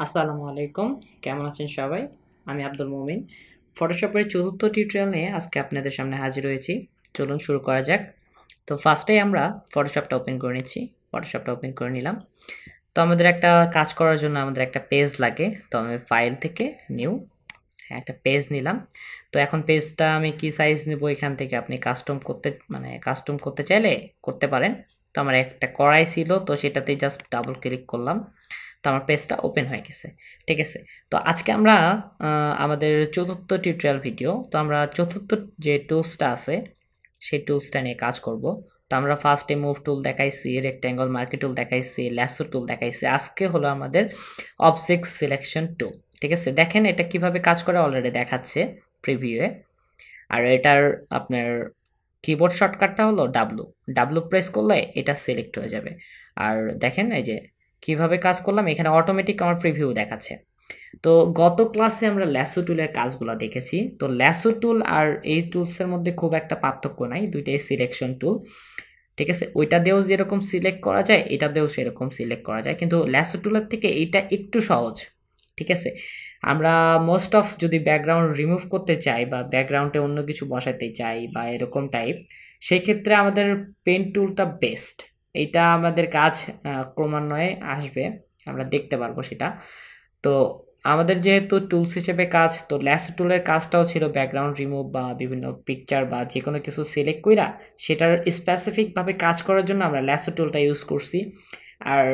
আসসালামু আলাইকুম, কেমন আছেন সবাই? আমি আব্দুল মুমিন। ফটোশপের চতুর্থ টিউটোরিয়াল নিয়ে আজকে আপনাদের সামনে হাজির হয়েছি। চলুন শুরু করা যাক। তো ফার্স্টেই আমরা ফটোশপটা ওপেন করে নিচ্ছি। ফটোশপটা ওপেন করে নিলাম। তো আমাদের একটা কাজ করার জন্য আমাদের একটা পেজ লাগে। তো আমি ফাইল থেকে নিউ একটা পেজ নিলাম। তো এখন পেজটা আমি কি সাইজ নেব, এখান থেকে আপনি কাস্টম করতে চাইলে করতে পারেন। তো আমার একটা করাই ছিল, তো সেটাতেই জাস্ট ডাবল ক্লিক করলাম। তো আমার পেজটা ওপেন হয়ে গেছে। ঠিক আছে। তো আজকে আমরা আমাদের চতুর্থ টিউটোরিয়াল ভিডিও। তো আমরা চতুর্থ যে টুলসটা আছে সেই টুলসটা নিয়ে কাজ করব। তো আমরা ফার্স্টে মুভ টুল দেখাইছি, রেক্ট্যাঙ্গল মার্কি টুল দেখাইছি, ল্যাসো টুল দেখাইছি। আজকে হলো আমাদের অবজেক্ট সিলেকশন টুল। ঠিক আছে, দেখেন এটা কিভাবে কাজ করে অলরেডি দেখাচ্ছে প্রিভিউয়ে। আর এটার আপনার কিবোর্ড শর্টকাটটা হলো ডাব্লু। ডাব্লু প্রেস করলে এটা সিলেক্ট হয়ে যাবে। আর দেখেন এই যে কিভাবে কাজ করলাম, এখানে অটোমেটিক আমার প্রিভিউ দেখাচ্ছে। তো গত ক্লাসে আমরা ল্যাসো টুলের কাজগুলো দেখেছি। তো ল্যাসো টুল আর এই টুলসের মধ্যে খুব একটা পার্থক্য নাই, দুইটাই সিলেকশন টুল। ঠিক আছে, ওইটা দিয়েও যেরকম সিলেক্ট করা যায় এটা দিয়েও সেরকম সিলেক্ট করা যায়, কিন্তু ল্যাসো টুলের থেকে এইটা একটু সহজ। ঠিক আছে, আমরা মোস্ট অফ যদি ব্যাকগ্রাউন্ড রিমুভ করতে চাই বা ব্যাকগ্রাউন্ডে অন্য কিছু বসাতে চাই বা এরকম টাইপ, সেই ক্ষেত্রে আমাদের পেন টুলটা বেস্ট। এইটা আমাদের কাজ ক্রমান্বয়ে আসবে, আমরা দেখতে পারবো সেটা। তো আমাদের যেহেতু টুলস হিসেবে কাজ, তো ল্যাসো টুলের কাজটাও ছিল ব্যাকগ্রাউন্ড রিমুভ বা বিভিন্ন পিকচার বা যে কোনো কিছু সিলেক্ট কইরা সেটার স্পেসিফিকভাবে কাজ করার জন্য আমরা ল্যাসো টুলটা ইউজ করছি। আর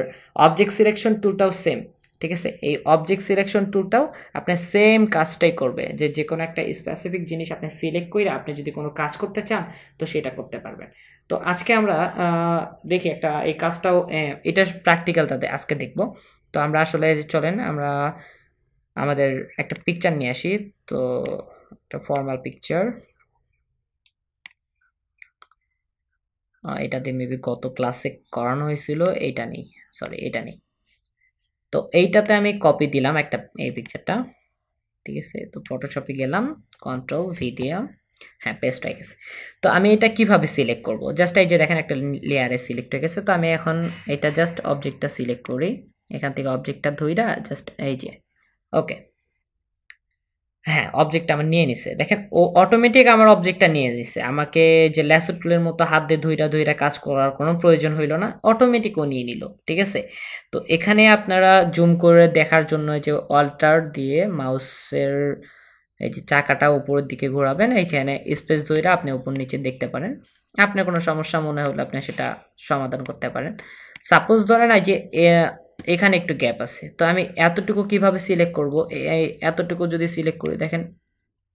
অবজেক্ট সিলেকশন টুলটাও সেম। ঠিক আছে, এই অবজেক্ট সিলেকশন টুলটাও আপনার সেম কাজটাই করবে, যে যে কোনো একটা স্পেসিফিক জিনিস আপনি সিলেক্ট করে আপনি যদি কোনো কাজ করতে চান তো সেটা করতে পারবেন। তো আজকে আমরা দেখি একটা এই কাজটাও, এটা প্র্যাকটিক্যালটাতে আজকে দেখব। তো আমরা আসলে চলেন আমরা আমাদের একটা পিকচার নিয়ে আসি। তো একটা ফর্মাল পিকচার, এটা দিয়ে মেবি গত ক্লাসে করানো হয়েছিল, এইটা নেই, সরি এটা নেই। তো এইটাতে আমি কপি দিলাম একটা এই পিকচারটা। ঠিক আছে, তো ফটোশপে গেলাম, কন্ট্রোল ভি দিলাম, হ্যাঁ পেস্ট হয়ে গেছে। তো আমি এটা কিভাবে সিলেক্ট করব, জাস্ট এই যে দেখেন একটা লেয়ারে সিলেক্ট হয়ে গেছে। তো আমি এখন এটা জাস্ট অবজেক্টটা সিলেক্ট করি, এখান থেকে অবজেক্টটা ধইরা জাস্ট এই যে ওকে, হ্যাঁ অবজেক্টটা আমার নিয়ে নিছে। দেখেন ও অটোমেটিক আমার অবজেক্টটা নিয়ে নিছে, আমাকে যে ল্যাসো টুলের মতো হাত দিয়ে ধইরা ধইরা কাজ করার কোনো প্রয়োজন হইল না, অটোমেটিক ও নিয়ে নিল। ঠিক আছে, তো এখানে আপনারা জুম করে দেখার জন্য যে অল্টার দিয়ে মাউসের এই যে চাকাটা উপরের দিকে ঘোরাবেন, এইখানে স্পেস ধইরা আপনি উপর নিচে দেখতে পারেন। আপনার কোনো সমস্যা মনে হলে আপনি সেটা সমাধান করতে পারেন। সাপোজ ধরেন এই যে এখানে একটু গ্যাপ আছে, তো আমি এতটুকু কিভাবে সিলেক্ট করব, এই এতটুকু যদি সিলেক্ট করি দেখেন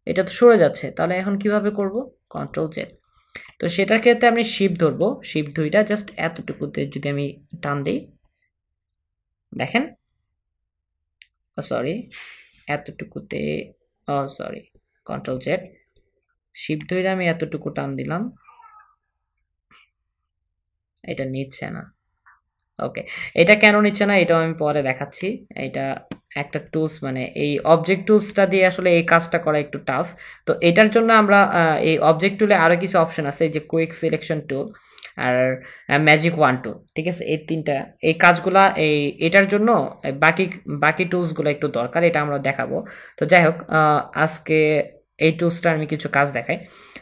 এটা তো সরে যাচ্ছে, তাহলে এখন কিভাবে করব, কন্ট্রোল জেড। তো সেটার ক্ষেত্রে আমি শিফট ধরবো, শিফট ধইরা জাস্ট এতটুকুতে যদি আমি টান দিই দেখেন, সরি এতটুকুতে, সরি কন্ট্রোল জেড, শিফট ধইরা আমি এতটুকু টান দিলাম, এটা নিচ্ছে না। ওকে, এটা কেন নিচ্ছে না এটাও আমি পরে দেখাচ্ছি। এটা একটা টুলস, মানে এই অবজেক্ট টুলসটা দিয়ে আসলে এই কাজটা করা একটু টাফ। তো এটার জন্য আমরা এই অবজেক্ট টুলে আরও কিছু অপশন আছে, যে কুইক সিলেকশন টুল আর ম্যাজিক ওয়ান টুল। ঠিক আছে, এই তিনটা এই কাজগুলা এটার জন্য বাকি বাকি টুলসগুলো একটু দরকার, এটা আমরা দেখাবো। তো যাই হোক, আজকে এই টুলসটা আমি কিছু কাজ দেখাই।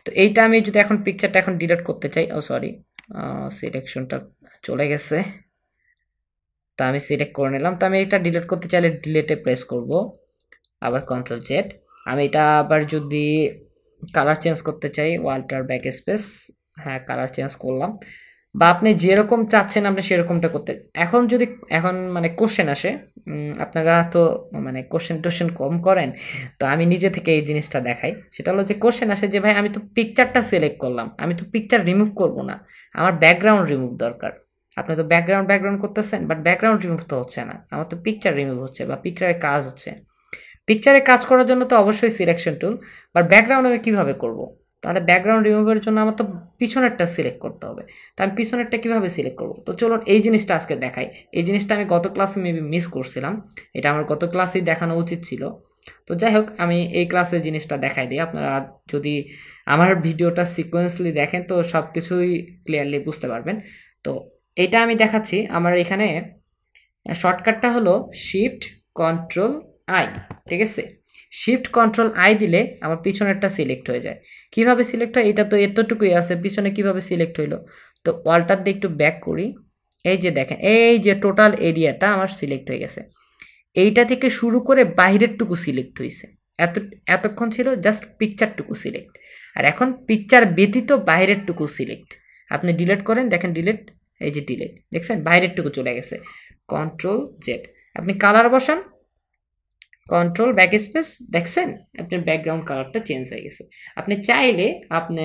তো এইটা আমি যদি এখন পিকচারটা এখন ডিলিট করতে চাই, সরি সিলেকশনটা চলে গেছে, তো আমি সিলেক্ট করে নিলাম। তো আমি এটা ডিলিট করতে চাইলে ডিলিটে প্রেস করব, আবার কন্ট্রোল জেড। আমি এটা আবার যদি কালার চেঞ্জ করতে চাই, ওয়াল্টার ব্যাক স্পেস, হ্যাঁ কালার চেঞ্জ করলাম। বা আপনি যেরকম চাচ্ছেন আপনি সেরকমটা করতে। এখন যদি এখন মানে কোশ্চেন আসে, আপনারা তো মানে কোশ্চেন কম করেন, তো আমি নিজে থেকে এই জিনিসটা দেখাই। সেটা হলো যে কোশ্চেন আসে যে ভাই আমি তো পিকচারটা সিলেক্ট করলাম, আমি তো পিকচার রিমুভ করব না, আমার ব্যাকগ্রাউন্ড রিমুভ দরকার। আপনি তো ব্যাকগ্রাউন্ড করতেছেন, বাট ব্যাকগ্রাউন্ড রিমুভ তো হচ্ছে না, আমার তো পিকচার রিমুভ হচ্ছে বা পিকচারের কাজ হচ্ছে। পিকচারে কাজ করার জন্য তো অবশ্যই সিলেকশন টুল, বাট ব্যাকগ্রাউন্ড আমি কীভাবে করব? তাহলে ব্যাকগ্রাউন্ড রিমুভের জন্য আমার তো পিছনেরটা সিলেক্ট করতে হবে। তো আমি পিছনেরটা কীভাবে সিলেক্ট করব? তো চলুন এই জিনিসটা আজকে দেখাই। এই জিনিসটা আমি গত ক্লাসে মেবি মিস করছিলাম, এটা আমার গত ক্লাসেই দেখানো উচিত ছিল। তো যাই হোক, আমি এই ক্লাসে জিনিসটা দেখাই দিই। আপনারা যদি আমার ভিডিওটা সিকোয়েন্সলি দেখেন তো সব কিছুই ক্লিয়ারলি বুঝতে পারবেন। তো এটা আমি দেখাচ্ছি। আমার এখানে শর্টকাটটা হলো শিফট কন্ট্রোল আই, ঠিক আছে? শিফট কন্ট্রোল আই দিলে আমার পিছনেরটা সিলেক্ট হয়ে যায়। কিভাবে সিলেক্ট হয়? এটা তো এতটুকুই আছে, পিছনে কিভাবে সিলেক্ট হইলো? তো ওয়ালটার দিয়ে একটু ব্যাক করি। এই যে দেখেন, এই যে টোটাল এরিয়াটা আমার সিলেক্ট হয়ে গেছে। এইটা থেকে শুরু করে বাইরেরটুকু সিলেক্ট হয়েছে। এতক্ষণ ছিল জাস্ট পিকচারটুকু সিলেক্ট, আর এখন পিকচার ব্যতীত বাইরেরটুকু সিলেক্ট। আপনি ডিলিট করেন, দেখেন ডিলিট, এই যে ডিলিট, দেখছেন বাইরেরটুকু চলে গেছে। কন্ট্রোল জেড, আপনি কালার বসান, কন্ট্রোল ব্যাক স্পেস, দেখছেন আপনার ব্যাকগ্রাউন্ড কালারটা চেঞ্জ হয়ে গেছে। আপনি চাইলে আপনি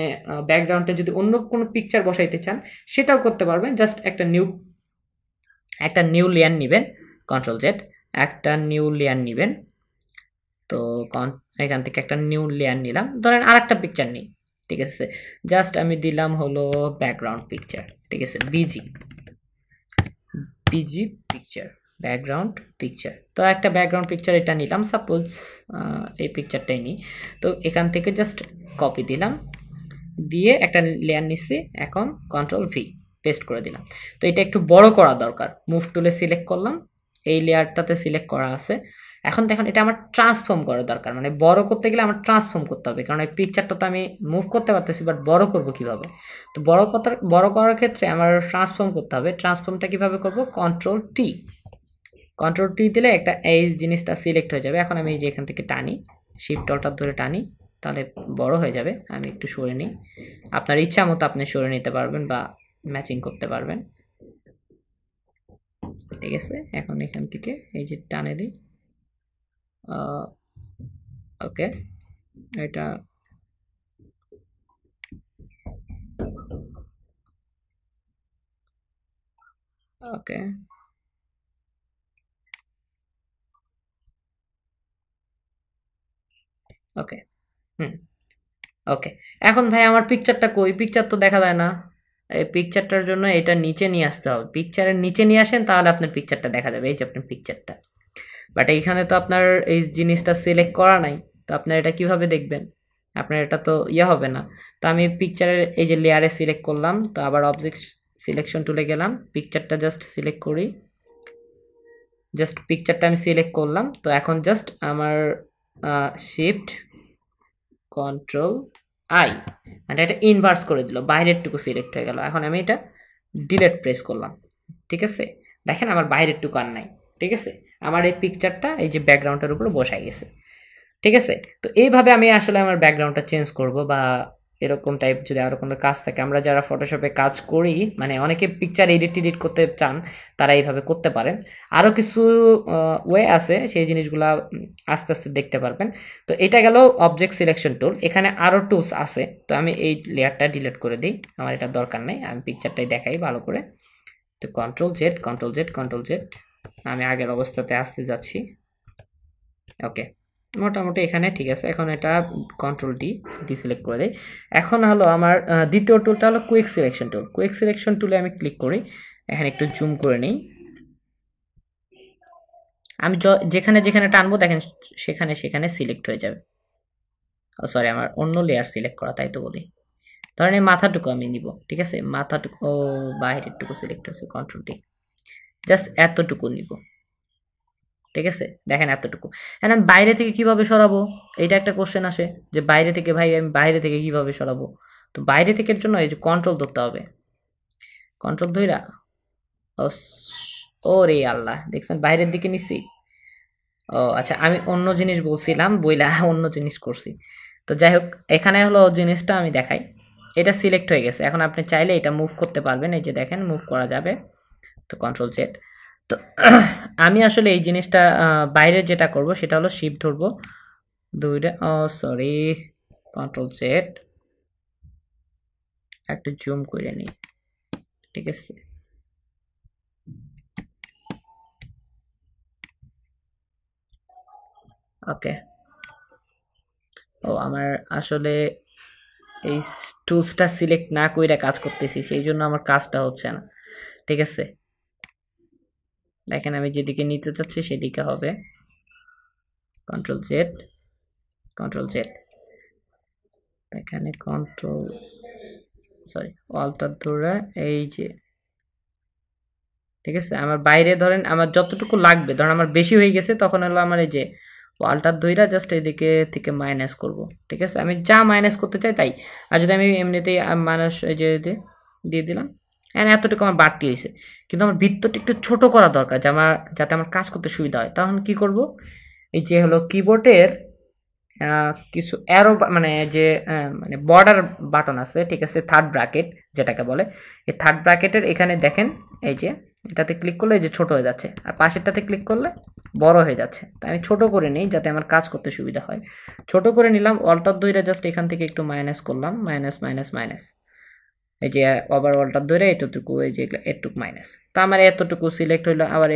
ব্যাকগ্রাউন্ডে যদি অন্য কোনো পিকচার বসাইতে চান সেটাও করতে পারবেন। জাস্ট একটা নিউ লেয়ার নেবেন, কন্ট্রোল জেড, একটা নিউ লেয়ার নেবেন। তো এখান থেকে একটা নিউ লেয়ার নিলাম, ধরেন আর একটা পিকচার নিই, ঠিক আছে? জাস্ট আমি দিলাম হলো ব্যাকগ্রাউন্ড পিকচার, ঠিক আছে? Busy picture, background picture. তো একটা ব্যাকগ্রাউন্ড পিকচার এটা নিলাম, সাপোজ এই পিকচারটাই নিই। তো এখান থেকে জাস্ট কপি দিলাম, দিয়ে একটা লেয়ার নিচ্ছি, এখন কন্ট্রোল ভি পেস্ট করে দিলাম। তো এটা একটু বড় করা দরকার, মুভ টুলে সিলেক্ট করলাম, এই লেয়ারটাতে সিলেক্ট করা আছে। এখন দেখুন এটা আমার ট্রান্সফর্ম করা দরকার, মানে বড় করতে গেলে আমার ট্রান্সফর্ম করতে হবে, কারণ এই পিকচারটা তো আমি মুভ করতে পারতেছি, বাট বড় করব কিভাবে? তো বড় করার ক্ষেত্রে আমার ট্রান্সফর্ম করতে হবে। ট্রান্সফর্মটা কিভাবে করব? কন্ট্রোল টি দিলে একটা এই জিনিসটা সিলেক্ট হয়ে যাবে। এখন আমি এই যে এখান থেকে টানি, শিফট অল্টার ধরে টানি, তাহলে বড় হয়ে যাবে। আমি একটু সরে নিই, আপনার ইচ্ছা মতো আপনি সরে নিতে পারবেন বা ম্যাচিং করতে পারবেন, ঠিক আছে? এখন এখান থেকে এই যে টানে দিই, ওকে, এটা ওকে, ওকে, হুম, ওকে। এখন ভাই আমার পিকচারটা কই? পিকচার তো দেখা যায় না। এই পিকচারটার জন্য এটা নিচে নিয়ে আসতে হবে। পিকচারের নিচে নিয়ে আসেন, তাহলে আপনার পিকচারটা দেখা যাবে। এই যে আপনার পিকচারটা, বাট এইখানে তো আপনার এই জিনিসটা সিলেক্ট করা নাই। তো আপনার এটা কিভাবে দেখবেন? আপনার এটা তো হবে না। তো আমি পিকচারের এই যে লেয়ারে সিলেক্ট করলাম, তো আবার অবজেক্ট সিলেকশন টুলে গেলাম, পিকচারটা জাস্ট সিলেক্ট করি, জাস্ট পিকচারটা আমি সিলেক্ট করলাম। তো এখন জাস্ট আমার শিফট কন্ট্রোল আই, মানে এটা ইনভার্স করে দিল, বাইরেরটুকু সিলেক্ট হয়ে গেল। এখন আমি এটা ডিলেট প্রেস করলাম, ঠিক আছে? দেখেন আমার বাইরেরটুকু আর নাই, ঠিক আছে? আমার এই পিকচারটা এই যে ব্যাকগ্রাউন্ডের উপরে বসাই গেছে, ঠিক আছে? তো এইভাবে আমি আসলে আমার ব্যাকগ্রাউন্ডটা চেঞ্জ করব, বা এরকম টাইপ যদি আরও কোনো কাজ থাকে, আমরা যারা ফটোশপে কাজ করি, মানে অনেকে পিকচার এডিট করতে চান, তারা এইভাবে করতে পারেন। আরও কিছু ওয়ে আছে, সেই জিনিসগুলা আস্তে আস্তে দেখতে পারবেন। তো এটা গেল অবজেক্ট সিলেকশন টুল। এখানে আরও টুলস আছে, তো আমি এই লেয়ারটা ডিলিট করে দিই, আমার এটা দরকার নেই। আমি পিকচারটাই দেখাই ভালো করে। তো কন্ট্রোল জেড, আমি আগের অবস্থাতে আসতে যাচ্ছি, ওকে, মোটামুটি এখানে ঠিক আছে। এখন এটা কন্ট্রোল ডি ডিসিলেক্ট করে দেই। এখন হলো আমার দ্বিতীয় টুলটা হলো কুইক সিলেকশন টুলে আমি ক্লিক করি, এখানে একটু জুম করে নিই। আমি যেখানে যেখানে টানবো দেখেন সেখানে সেখানে সিলেক্ট হয়ে যাবে। ও সরি, আমার অন্য লেয়ার সিলেক্ট করা, তাই তো বলি। ধরেন এই মাথাটুকু আমি নিব, ঠিক আছে? মাথাটুকু, ও বাইরেরটুকু সিলেক্ট হয়েছে, কন্ট্রোল ডি, জাস্ট এতটুকু নিব, ঠিক আছে? দেখেন এতটুকু। এখন আমি বাইরে থেকে কিভাবে সরাবো? এটা একটা কোশ্চেন আসে যে বাইরে থেকে, ভাই আমি বাইরে থেকে কিভাবে সরাবো? তো বাইরে থেকে জন্য এই যে কন্ট্রোল ধরতে হবে, কন্ট্রোল ধইরা, ও রে আল্লাহ, দেখছেন বাইরের দিকে নিছি। ও আচ্ছা, আমি অন্য জিনিস বলছিলাম, বইলা অন্য জিনিস করছি। তো যাই হোক, এখানে হলো জিনিসটা আমি দেখাই, এটা সিলেক্ট হয়ে গেছে। এখন আপনি চাইলে এটা মুভ করতে পারবেন, এই যে দেখেন মুভ করা যাবে। তো কন্ট্রোল জেড। তো আমি আসলে এই জিনিসটা বাইরে যেটা করব সেটা হলো শিফট ধরবো দুইটা, ও সরি, কন্ট্রোল জেড, একটু জুম করে নিই, ঠিক আছে? ওকে, ও আমার আসলে এই টুলসটা সিলেক্ট না কইরা কাজ করতেছি, সেই জন্য আমার কাজটা হচ্ছে না, ঠিক আছে? দেখেন আমি যেদিকে নিতে চাচ্ছি সেদিকে হবে। কন্ট্রোল জেড, কন্ট্রোল জেড, এখানে কন্ট্রোল সরি অল্টার ধরে এই যে, ঠিক আছে, আমার বাইরে ধরেন আমার যতটুকু লাগবে, ধরেন আমার বেশি হয়ে গেছে, তখন হলো আমার এই যে অল্টার ধইরা জাস্ট এইদিকে থেকে মাইনাস করব, ঠিক আছে, আমি যা মাইনাস করতে চাই তাই। আর যদি আমি এমনিতেই মাইনাস এই যে দিয়ে দিলাম, এখানে এতটুকু আমার বাড়তি হয়েছে, কিন্তু আমার বৃত্তটা একটু ছোট করা দরকার, যে আমার যাতে আমার কাজ করতে সুবিধা হয়। তখন কি করব, এই যে হলো কিবোর্ডের কিছু অ্যারো মানে যে মানে বর্ডার বাটন আছে, ঠিক আছে, থার্ড ব্র্যাকেট যেটাকে বলে, এই থার্ড ব্র্যাকেটের এখানে দেখেন এই যে এটাতে ক্লিক করলে এই যে ছোট হয়ে যাচ্ছে, আর পাশেরটাতে ক্লিক করলে বড় হয়ে যাচ্ছে। তাই আমি ছোট করে নিই যাতে আমার কাজ করতে সুবিধা হয়। ছোট করে নিলাম, অল্টার ধরে জাস্ট এখান থেকে একটু মাইনাস করলাম, মাইনাস মাইনাস মাইনাস, এই যে আবার অল্টার ধরে এতটুকু, এই যে এটুকু মাইনাস, তো আমার এতটুকু সিলেক্ট হইলো। আবার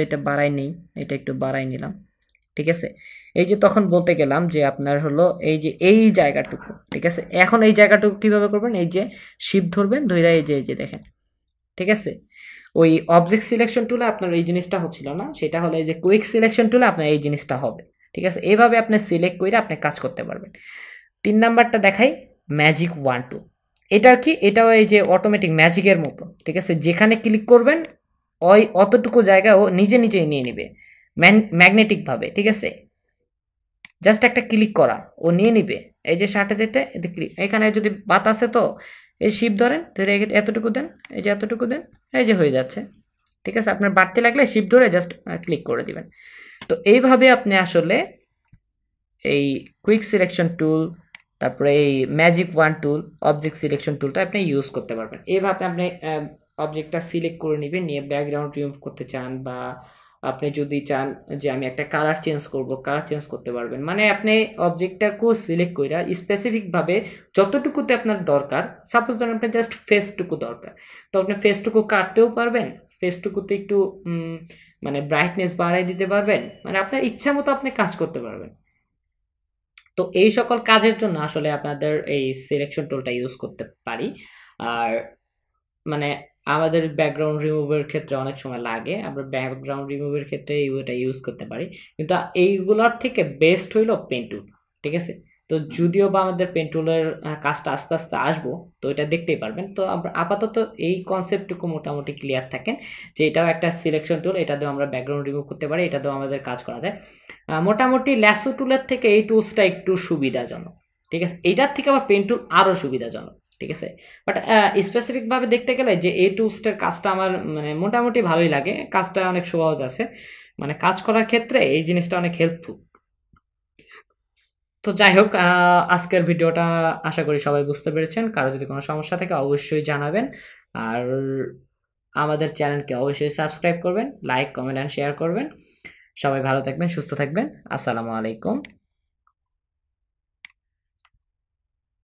এটা বাড়াই নেই, এটা একটু বাড়াই নিলাম, ঠিক আছে। এই যে তখন বলতে গেলাম যে আপনার হলো এই যে এই জায়গাটুকু, ঠিক আছে। এখন এই জায়গাটুকু কিভাবে করবেন, এই যে শিফট ধরবেন, ধরে এই যে দেখেন, ঠিক আছে। ওই অবজেক্ট সিলেকশন টুলে আপনার এই জিনিসটা হচ্ছিল না, সেটা হলো এই যে কুইক সিলেকশন টুলে আপনার এই জিনিসটা হবে, ঠিক আছে। এইভাবে আপনি সিলেক্ট করে আপনি কাজ করতে পারবেন। 3 নাম্বারটা দেখাই, ম্যাজিক 1 2। এটা কি, এটাও এই যে অটোমেটিক ম্যাজিকের মতো, ঠিক আছে। যেখানে ক্লিক করবেন ওই অতটুকু জায়গা ও নিজে নিজেই নিয়ে নিবে ম্যাগনেটিকভাবে, ঠিক আছে। জাস্ট একটা ক্লিক করা ও নিয়ে নিবে। এই যে শার্টে যেতে ক্লিক, এখানে যদি বাতাসে তো এই শিপ ধরেন, ধরে এতটুকু দেন, এই যে এতটুকু দেন, এই যে হয়ে যাচ্ছে, ঠিক আছে। আপনার বাড়তে লাগলে শিপ ধরে জাস্ট ক্লিক করে দিবেন। তো এইভাবে আপনি আসলে এই কুইক সিলেকশন টুল, তারপরে এই ম্যাজিক 1 টুল, অবজেক্ট সিলেকশন টুলটা আপনি ইউজ করতে পারবেন। এইভাবে আপনি অবজেক্টটা সিলেক্ট করে নেবেন, নিয়ে ব্যাকগ্রাউন্ড রিমুভ করতে চান, বা আপনি যদি চান যে আমি একটা কালার চেঞ্জ করব, কালার চেঞ্জ করতে পারবেন। মানে আপনি অবজেক্টটাকেও সিলেক্ট করে স্পেসিফিকভাবে যতটুকুতে আপনার দরকার, সাপোজ ধরেন আপনার জাস্ট ফেসটুকু দরকার, তো আপনি ফেসটুকু কাটতেও পারবেন, ফেসটুকুতে একটু মানে ব্রাইটনেস বাড়াই দিতে পারবেন, মানে আপনার ইচ্ছা মতো আপনি কাজ করতে পারবেন। তো এই সকল কাজের জন্য আসলে আপনাদের এই সিলেকশন টুলটা ইউজ করতে পারি। আর মানে আমাদের ব্যাকগ্রাউন্ড রিমুভের ক্ষেত্রে অনেক সময় লাগে, আমরা ব্যাকগ্রাউন্ড রিমুভের ক্ষেত্রে এটা ইউজ করতে পারি, কিন্তু এইগুলোর থেকে বেস্ট হইলো পেন টুল, ঠিক আছে। তো যদিও বা আমাদের পেন টুলের কাজটা আস্তে আস্তে আসবো, তো এটা দেখতেই পারবেন। তো আমরা আপাতত এই কনসেপ্টটুকু মোটামুটি ক্লিয়ার থাকেন, যে এটাও একটা সিলেকশন টুল, এটা দিয়েও আমরা ব্যাকগ্রাউন্ড রিমুভ করতে পারি, এটা দিয়েও আমাদের কাজ করা যায়। মোটামুটি ল্যাসো টুলের থেকে এই টুলসটা একটু সুবিধাজনক, ঠিক আছে। এইটার থেকে আবার পেন টুল আরও সুবিধাজনক, ঠিক আছে। বাট স্পেসিফিকভাবে দেখতে গেলে যে এই টুলসটার কাজটা আমার মানে মোটামুটি ভালোই লাগে, কাজটা অনেক সহজ আছে, মানে কাজ করার ক্ষেত্রে এই জিনিসটা অনেক হেল্পফুল। তো যাই হোক, আজকের ভিডিওটা আশা করি সবাই বুঝতে পেরেছেন। কারো যদি কোনো সমস্যা থাকে অবশ্যই জানাবেন, আর আমাদের চ্যানেলকে অবশ্যই সাবস্ক্রাইব করবেন, লাইক কমেন্ট অ্যান্ড শেয়ার করবেন। সবাই ভালো থাকবেন, সুস্থ থাকবেন। আসসালামু আলাইকুম।